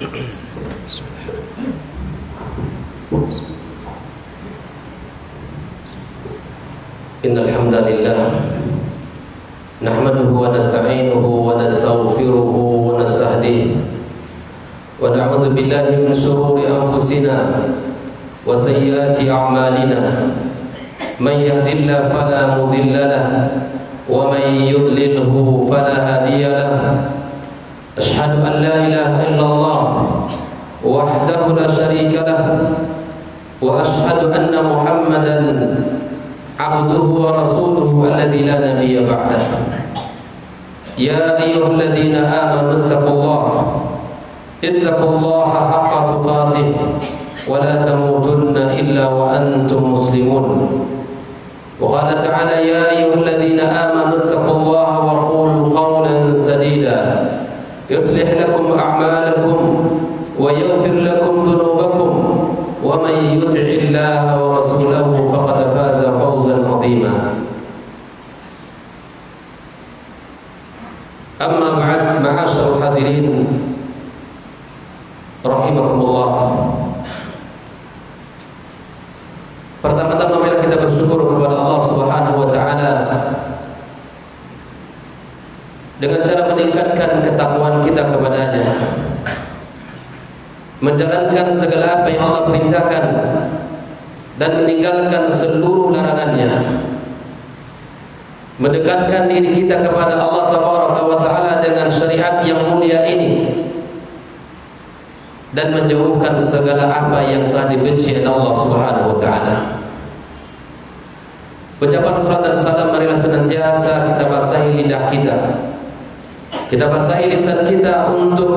Innal hamdalillah nahmaduhu wa nasta'inuhu wa nastaghfiruhu wa nastahdihi wa na'udzu billahi min shururi anfusina wa sayyiati a'malina man yahdihillahu fala mudilla lahu wa man yudlilhu fala hadiya lahu ashhadu an la ilaha illallah wahdahu la syarika lahu wa ashhadu anna Muhammadan abduhu wa rasuluhu alladzi la nabiyya ba'dahu. Ya ayyuhalladzina amanu ittaqullaha haqqa tuqatih wa la tamutunna illa wa antum muslimun. Wa qala ta'ala ya ayyuhalladzina amanu ittaqullaha wa qulu qawlan sadida yuslih lakum a'malakum wa yaghfir lakum dhunubakum wa man yuti'illaha wa rasulahu faqad faza fawzan 'azima. Amma ba'd, ma'asyiral hadirin rahimakumullah. Pertama-tama marilah kita bersyukur kepada Allah Subhanahu wa taala dengan cara meningkatkan ketakwaan kita kepadanya, menjalankan segala apa yang Allah perintahkan dan meninggalkan seluruh larangannya, mendekatkan diri kita kepada Allah Tabaraka wa Ta'ala dengan syariat yang mulia ini, dan menjauhkan segala apa yang telah dibenci oleh Allah Subhanahu wa Ta'ala. Ucapan salat dan salam marilah senantiasa kita basahi lidah kita basahi lisan kita untuk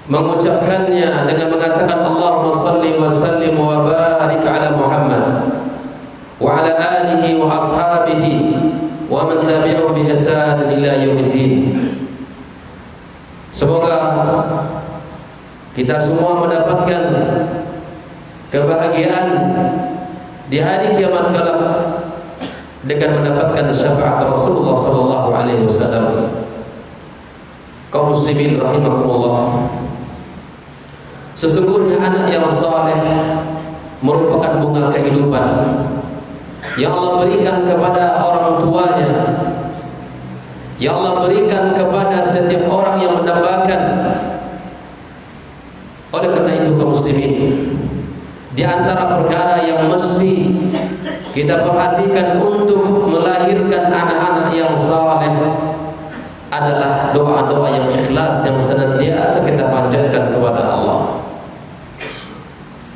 mengucapkannya dengan mengatakan Allahumma salli wa sallim wa barik ala Muhammad wa ala alihi wa ashabihi wa man tabi'ahum bi ihsan ila yaumiddin. Semoga kita semua mendapatkan kebahagiaan di hari kiamat kelak dengan mendapatkan syafaat Rasulullah sallallahu alaihi wasallam. Kaum muslimin rahimakumullah, sesungguhnya anak yang saleh merupakan bunga kehidupan yang Allah berikan kepada orang tuanya, yang Allah berikan kepada setiap orang yang mendambakan. Oleh karena itu kaum muslimin, di antara perkara yang mesti kita perhatikan untuk melahirkan anak-anak yang saleh adalah doa-doa yang ikhlas yang senantiasa kita panjatkan kepada Allah.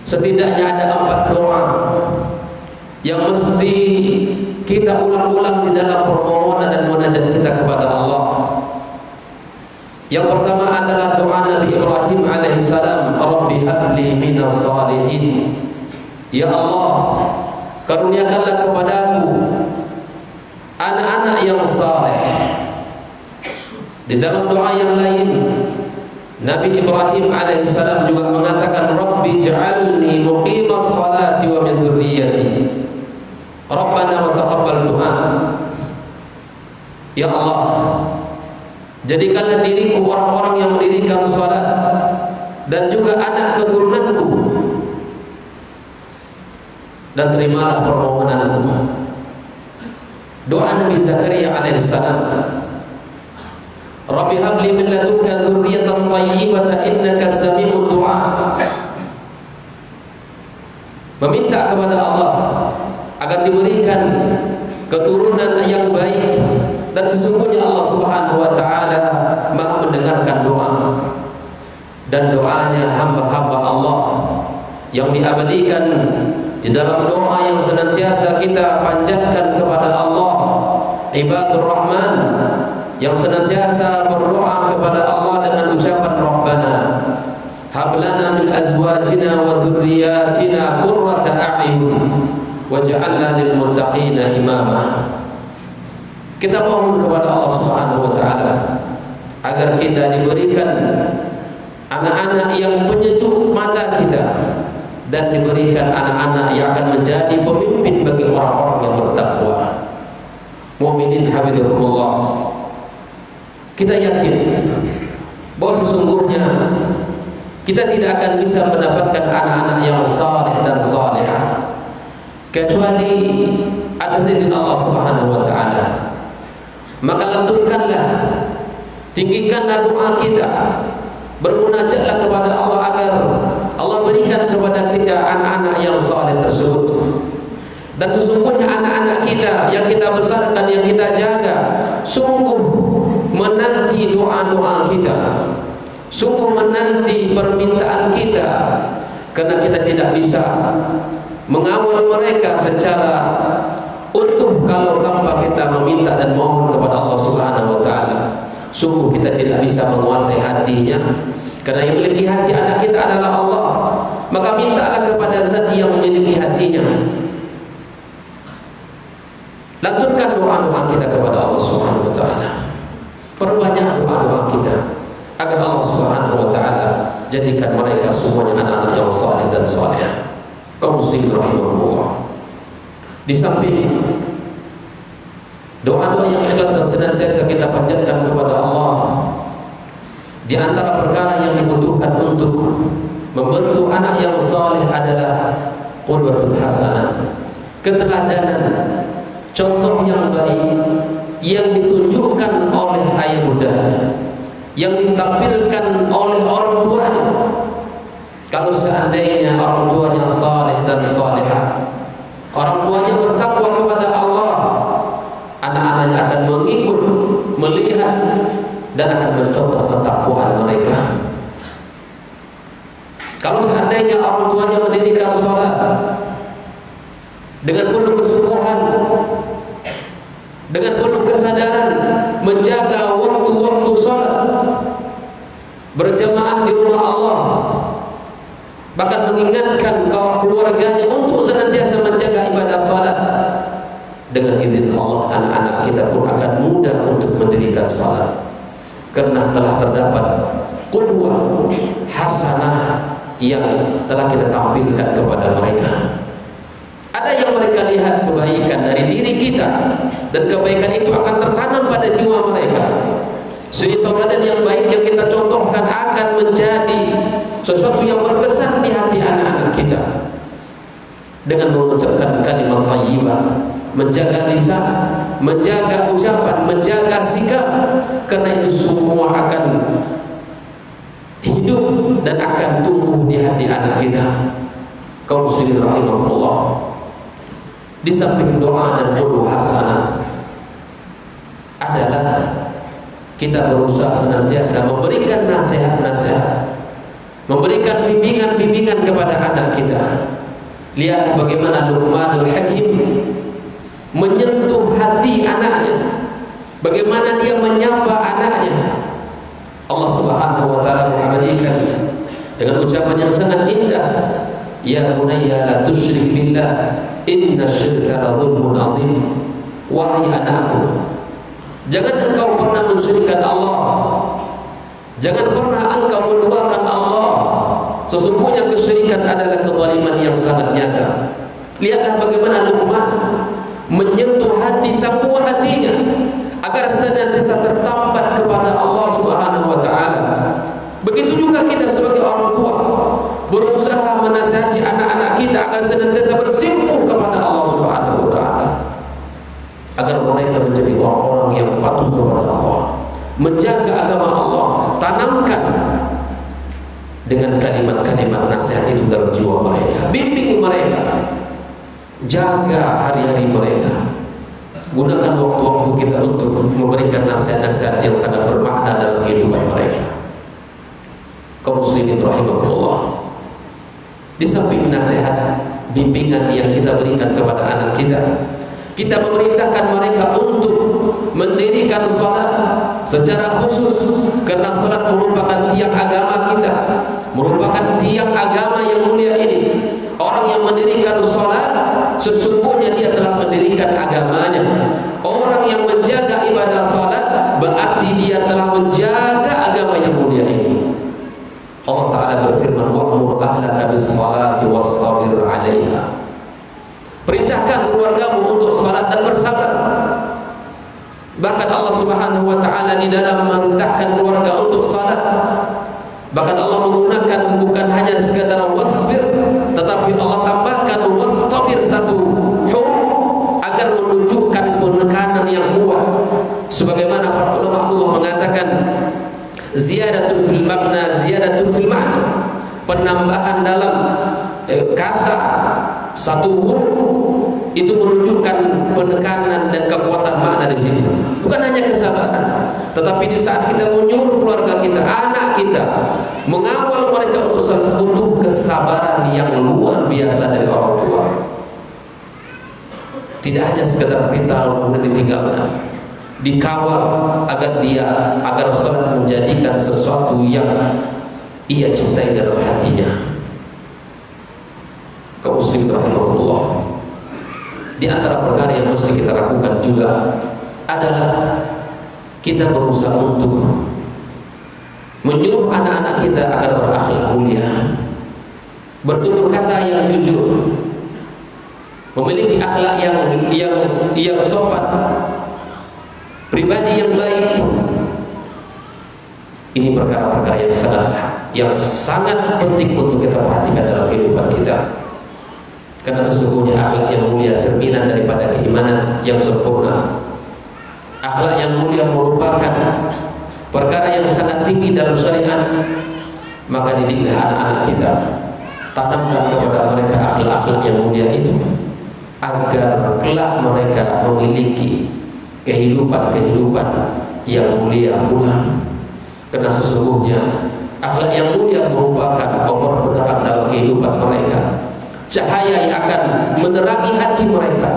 Setidaknya ada 4 doa yang mesti kita ulang-ulang di dalam permohonan dan munajat kita kepada Allah. Yang pertama adalah doa Nabi Ibrahim alaihissalam, Rabbi habli minas salihin. Ya Allah, karuniakanlah kepadaku anak-anak yang saleh. Di dalam doa yang lain, Nabi Ibrahim alaihissalam juga mengatakan, Rabbi ja'alni muqimas salati wa min dzurriyyati. Rabbana wa taqabbal du'a. Ya Allah, jadikanlah diriku orang-orang yang mendirikan salat dan juga anak keturunanku, dan terimalah permohonanku. Doa Nabi Zakaria alaihissalam, Rabbi habli min ladunka dzurriyyatan thayyibatan innaka sami'ud du'a. Meminta kepada Allah agar diberikan keturunan yang baik, dan sesungguhnya Allah Subhanahu wa taala Maha mendengarkan doa. Dan doanya hamba-hamba Allah yang diabadikan di dalam doa yang senantiasa kita panjatkan kepada Allah, ibadur rahman yang senantiasa berdoa kepada Allah dengan ucapan Rabbana hab lana min azwajina wa dhurriyyatina qurrata a'yun waj'alna lil muttaqina imama. Kita mohon kepada Allah Subhanahu wa taala agar kita diberikan anak-anak yang penyejuk mata kita, dan diberikan anak-anak yang akan menjadi pemimpin bagi orang-orang yang bertakwa. Mukminin hafizakumullah, kita yakin bahwa sesungguhnya kita tidak akan bisa mendapatkan anak-anak yang saleh dan salihah kecuali atas izin Allah Subhanahu wa taala. Maka lantunkanlah, tinggikanlah doa kita, bermunajatlah kepada Allah agar Allah berikan kepada kita anak-anak yang saleh tersebut. Dan sesungguhnya anak-anak kita yang kita besarkan, yang kita jaga, sungguh menanti doa-doa kita, sungguh menanti permintaan kita, karena kita tidak bisa mengawal mereka secara utuh kalau tanpa kita meminta dan mohon kepada Allah Subhanahu wa taala. Sungguh kita tidak bisa menguasai hatinya, karena yang memiliki hati anak kita adalah Allah. Maka mintalah kepada zat yang memiliki hatinya. Lantunkan doa-doa kita kepada Allah Subhanahu wa taala. Perbanyak doa-doa kita agar Allah Subhanahu wa taala jadikan mereka semuanya anak-anak yang saleh dan salihah. Kaum muslimin rahimahullah. Di samping doa-doa yang ikhlas dan senantiasa kita panjatkan kepada Allah, di antara perkara yang dibutuhkan untuk membentuk anak yang saleh adalah qudwatun hasanah, keteladanan, contoh yang baik yang ditunjukkan oleh ayah bunda, yang ditampilkan oleh orang tuanya. Kalau seandainya orang tuanya saleh dan salihah, orang tuanya bertakwa kepada Allah, anak-anaknya akan mengikut, melihat, dan akan mencontoh ketakwaan mereka. Kalau seandainya orang tuanya mendirikan salat dengan penuh kesungguhan, dengan penuh kesadaran, menjaga waktu-waktu salat, berjamaah di rumah Allah, bahkan mengingatkan keluarganya untuk senantiasa menjaga ibadah salat, dengan izin Allah anak-anak kita pun akan mudah untuk mendirikan salat, karena telah terdapat qudwah hasanah yang telah kita tampilkan kepada mereka. Ada yang mereka lihat kebaikan dari diri kita, dan kebaikan itu akan tertanam pada jiwa mereka. Suri tauladan yang baik yang kita contohkan akan menjadi sesuatu yang berkesan di hati anak-anak kita. Dengan mengucapkan kalimat thayyibah, menjaga lisan, menjaga ucapan, menjaga sikap, karena itu semua akan hidup dan akan tumbuh di hati anak kita. Kaum muslimin rahimahullah. Di samping doa dan qudwah hasanah adalah kita berusaha senantiasa memberikan nasihat-nasihat, memberikan bimbingan-bimbingan kepada anak kita. Lihatlah bagaimana Luqmanul Hakim menyentuh hati anaknya, bagaimana dia menyapa anaknya. Allah Subhanahu wa taala mengabadikan dengan ucapan yang sangat indah, ya bunayya la tusyrik billah inna syirka la dzulmun adzim. Wahai anakku, jangan engkau pernah mensyirikkan Allah, jangan pernah engkau menduakan Allah. Sesungguhnya kesyirikan adalah kezaliman yang sangat nyata. Lihatlah bagaimana Luqman menyentuh hati sang buah hatinya agar senantiasa tertambat kepada Allah Subhanahu wa taala. Begitu juga kita sebagai orang tua berusaha menasihati anak-anak kita agar senantiasa bersimpuh kepada Allah Subhanahu wa taala, agar mereka menjadi orang-orang yang patuh kepada Allah, menjaga agama Allah. Tanamkan dengan kalimat-kalimat nasihat itu dalam jiwa mereka, bimbing mereka, jaga hari-hari mereka. Gunakan waktu-waktu kita untuk memberikan nasihat-nasihat yang sangat bermakna dalam kehidupan mereka. Kaum muslimin rahimahullah. Di samping nasihat, bimbingan yang kita berikan kepada anak kita, kita memerintahkan mereka untuk mendirikan salat secara khusus, karena salat merupakan tiang agama kita, merupakan tiang agama yang mulia ini. Orang yang mendirikan salat sesungguhnya dia telah mendirikan agamanya. Orang yang menjaga ibadah salat berarti dia telah menjaga agama yang mulia ini. Allah Ta'ala berfirman, wa'mur ahlaka bis-salati wastabir 'alaiha. Perintahkan keluargamu untuk salat dan bersabar. Bahkan Allah Subhanahu wa taala di dalam memerintahkan keluarga untuk salat Bahkan Allah menggunakan bukan hanya sekadar wasbir, tetapi Allah tambahkan wastabir satu huruf agar menunjukkan penekanan yang kuat. Sebagaimana para ulama Allah mengatakan ziyadatun fil mabna ziyadatun fil ma'na, penambahan dalam kata satu huruf itu menunjukkan penekanan dan kekuatan makna di situ. Bukan hanya kesabaran, tetapi di saat kita menyuruh keluarga kita, anak kita, mengawal mereka untuk kesabaran yang luar biasa dari orang tua. Tidak hanya sekedar perintah kemudian ditinggalkan, dikawal agar salat menjadikan sesuatu yang ia cintai dalam hatinya. Kaum muslimin rahimahullah, di antara perkara yang mesti kita lakukan juga adalah kita berusaha untuk menyuruh anak-anak kita agar berakhlak mulia, bertutur kata yang jujur, memiliki akhlak yang sopan, pribadi yang baik. Ini perkara-perkara yang sangat penting untuk kita perhatikan dalam kehidupan kita. Karena sesungguhnya akhlak yang mulia cerminan daripada keimanan yang sempurna. Akhlak yang mulia merupakan perkara yang sangat tinggi dalam syariat. Maka didiklah anak-anak kita, tanamkan kepada mereka akhlak-akhlak yang mulia itu, agar kelak mereka memiliki kehidupan yang mulia pula. Karena sesungguhnya akhlak yang mulia merupakan obor penerang dalam kehidupan mereka, cahaya yang akan menerangi hati mereka.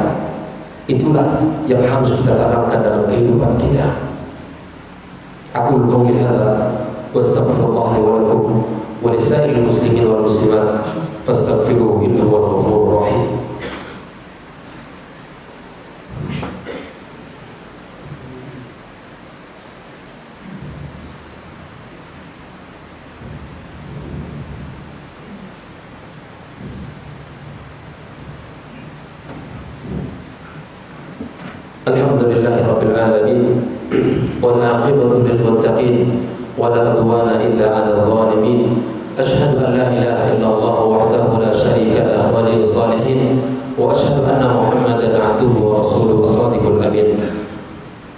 Itulah yang harus kita tanamkan dalam kehidupan kita. Aku qauli hadza wa astaghfirullah li wa lakum wa lisairil muslimin wal muslimat fastaghfiruhu innahu huwal ghafurur rahim. Alhamdulillahi rabbil alamin wal aqibatu lil muttaqin wa la udwana illa 'alal zalimin. Asyhadu an la ilaha illallah wahdahu la syarika lahu waliyus salihin wa asyhadu anna Muhammadan 'abduhu wa rasuluhu shadiqul amin.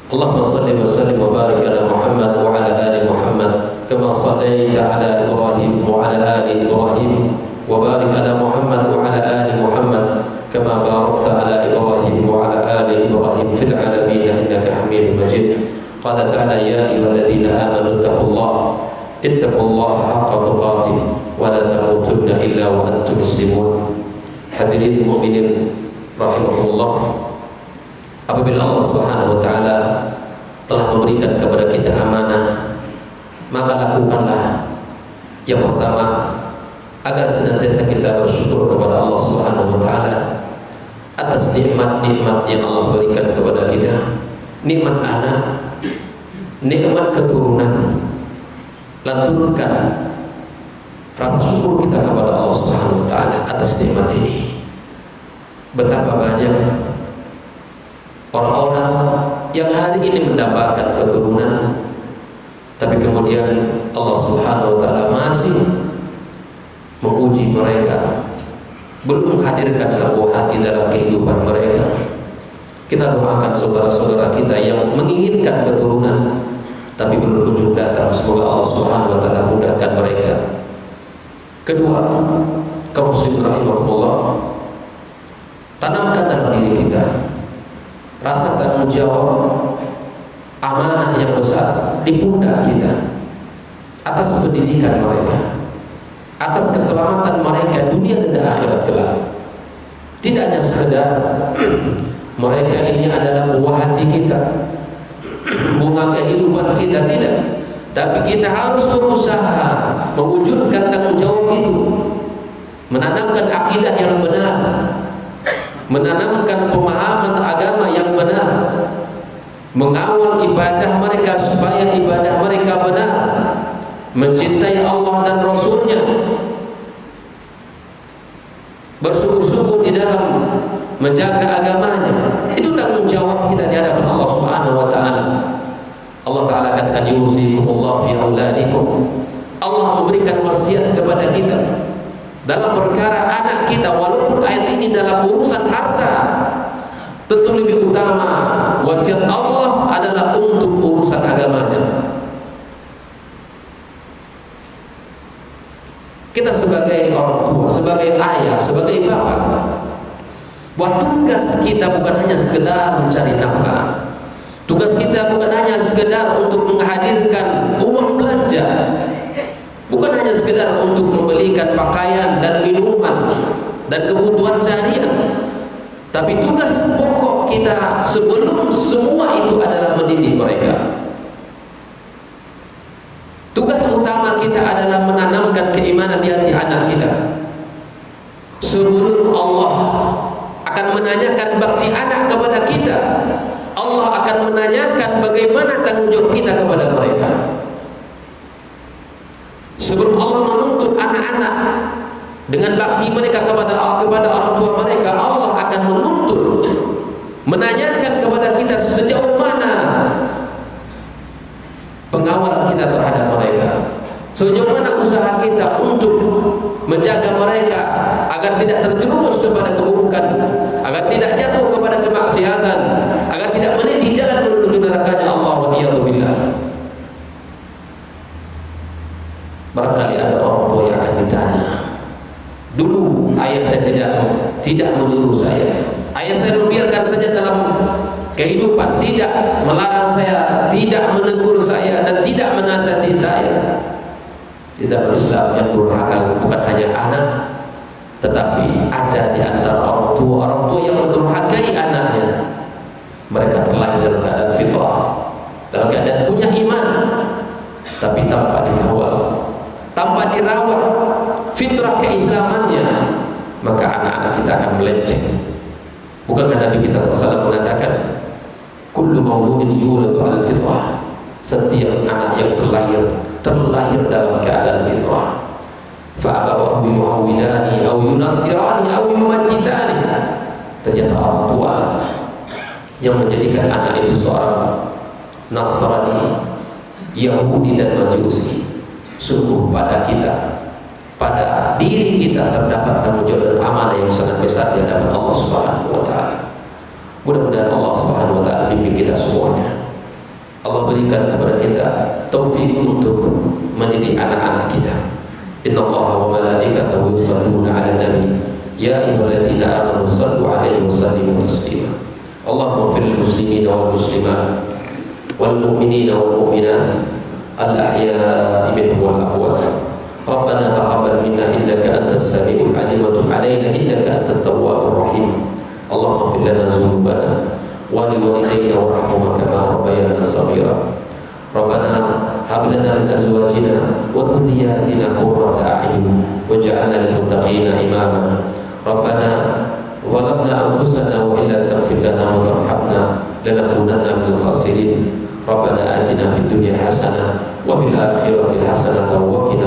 Allahumma shalli wa sallim wa barik ala Muhammad wa ala ali Muhammad kama shallaita ala Ibrahim wa ala ali Ibrahim wa barik ala Muhammad wa ala ali Muhammad كما باركت على إبراهيم وعلى آل إبراهيم في العالمين إنك حميد مجيد. قال تعالى يا أيها الذين آمنوا اتقوا الله حق تقاته ولا تموتن إلا وأنتم مسلمون. Hadirin mukminin rahimahullah, apabila Allah Subhanahu wa taala telah memberikan kepada kita amanah, maka lakukanlah yang pertama agar senantiasa kita bersyukur kepada Allah Subhanahu wa taala atas nikmat-nikmat yang Allah berikan kepada kita. Nikmat anak, nikmat keturunan. Lantunkan rasa syukur kita kepada Allah Subhanahu wa taala atas nikmat ini. Betapa banyak orang-orang yang hari ini mendambakan keturunan, tapi kemudian Allah Subhanahu wa taala masih menguji mereka, belum hadirkan sebuah hati dalam kehidupan mereka. Kita doakan saudara-saudara kita yang menginginkan keturunan tapi belum kunjung datang, semoga Allah Subhanahu wa taala mudahkan mereka. Kedua, kaum muslimin rahimahullah, tanamkan dalam diri kita rasa tanggung jawab amanah yang besar di pundak kita atas pendidikan mereka, atas keselamatan mereka dunia dan akhirat kelak. Tidak hanya sekedar mereka ini adalah buah hati kita, bunga kehidupan kita, tidak. Tapi kita harus berusaha mewujudkan tanggung jawab itu, menanamkan akidah yang benar, menanamkan pemahaman agama yang benar, mengawal ibadah mereka supaya ibadah mereka benar, mencintai Allah dan Rasulnya, bersungguh-sungguh di dalam menjaga agamanya. Itu tanggung jawab kita di hadapan Allah Subhanahu wa taala. Allah taala katakan yusikumullah fi auladikum. Allah memberikan wasiat kepada kita dalam perkara anak kita, walaupun ayat ini dalam urusan harta, tentu lebih utama wasiat Allah adalah untuk urusan agamanya. Kita sebagai orang tua, sebagai ayah, sebagai bapak, buat tugas kita bukan hanya sekedar mencari nafkah. Tugas kita bukan hanya sekedar untuk menghadirkan uang belanja, bukan hanya sekedar untuk membelikan pakaian dan minuman dan kebutuhan seharian. Tapi tugas pokok kita sebelum semua itu adalah mendidik mereka. Tugas utama kita adalah menanamkan keimanan di hati anak kita. Sebelum Allah akan menanyakan bakti anak kepada kita, Allah akan menanyakan bagaimana tanggung jawab kita kepada mereka. Sebelum Allah menuntut anak-anak dengan bakti mereka kepada orang tua mereka, Allah akan menuntut, menanyakan kepada kita sejauh mana pengawalan kita terhadap mereka, sejauh mana usaha kita untuk menjaga mereka agar tidak terjerumus kepada keburukan, agar tidak jatuh kepada kemaksiatan, agar tidak meniti jalan menuju nerakanya Allah wa iyadzubillah. Barangkali ada orang tua yang akan ditanya, dulu ayah saya tidak menyuruh saya, ayah saya membiarkan saja dalam kehidupan, tidak melarang saya, tidak menegur saya, dan tidak menasihati saya. Di dalam Islam yang durhaka bukan hanya anak, tetapi ada di antara orang tua yang mendurhakai anaknya. Mereka terlahir dalam keadaan fitrah, dalam keadaan punya iman, tapi tanpa dikawal, tanpa dirawat fitrah keislamannya, maka anak-anak kita akan melenceng. Bukankah Nabi kita SAW mengatakan, kullu mauludin yuladu 'alal fitrah, setiap anak yang terlahir dalam keadaan fitrah. Fa abawahu yuhawidani aw yunassirani aw yumajjisani. Ternyata orang tua yang menjadikan anak itu seorang Nasrani, Yahudi dan Majusi. Sungguh pada kita, pada diri kita terdapat tanggung jawab dan amanah yang sangat besar di hadapan Allah Subhanahu wa taala. Mudah-mudahan Allah Subhanahu wa taala bimbing kita semuanya. Allah berikan kepada kita taufik untuk mendidik anak-anak kita. Innallaha wa malaikatahu yusholluna 'alan nabi ya ayyuhalladzina amanu shallu 'alaihi wa sallimu taslima. Allahumma fil muslimina wal muslimat wal mu'minina wal mu'minat al ahya'i minhum wal amwat. Rabbana taqabbal minna innaka antas samiul 'alim wa tub 'alaina innaka antat tawwabur rahim. Allahumma ighfir lana dzunubana wa li walidayna warhamhuma kama rabbayana shaghira. Rabbana hab lana min azwajina wa dhurriyyatina qurrata a'yun waj'alna lil muttaqina imama. Rabbana zalamna anfusana wa illam taghfir lana wa tarhamna lanakunanna minal khasirin. Rabbana atina fid dunya hasanah wa fil akhirati hasanah wa qina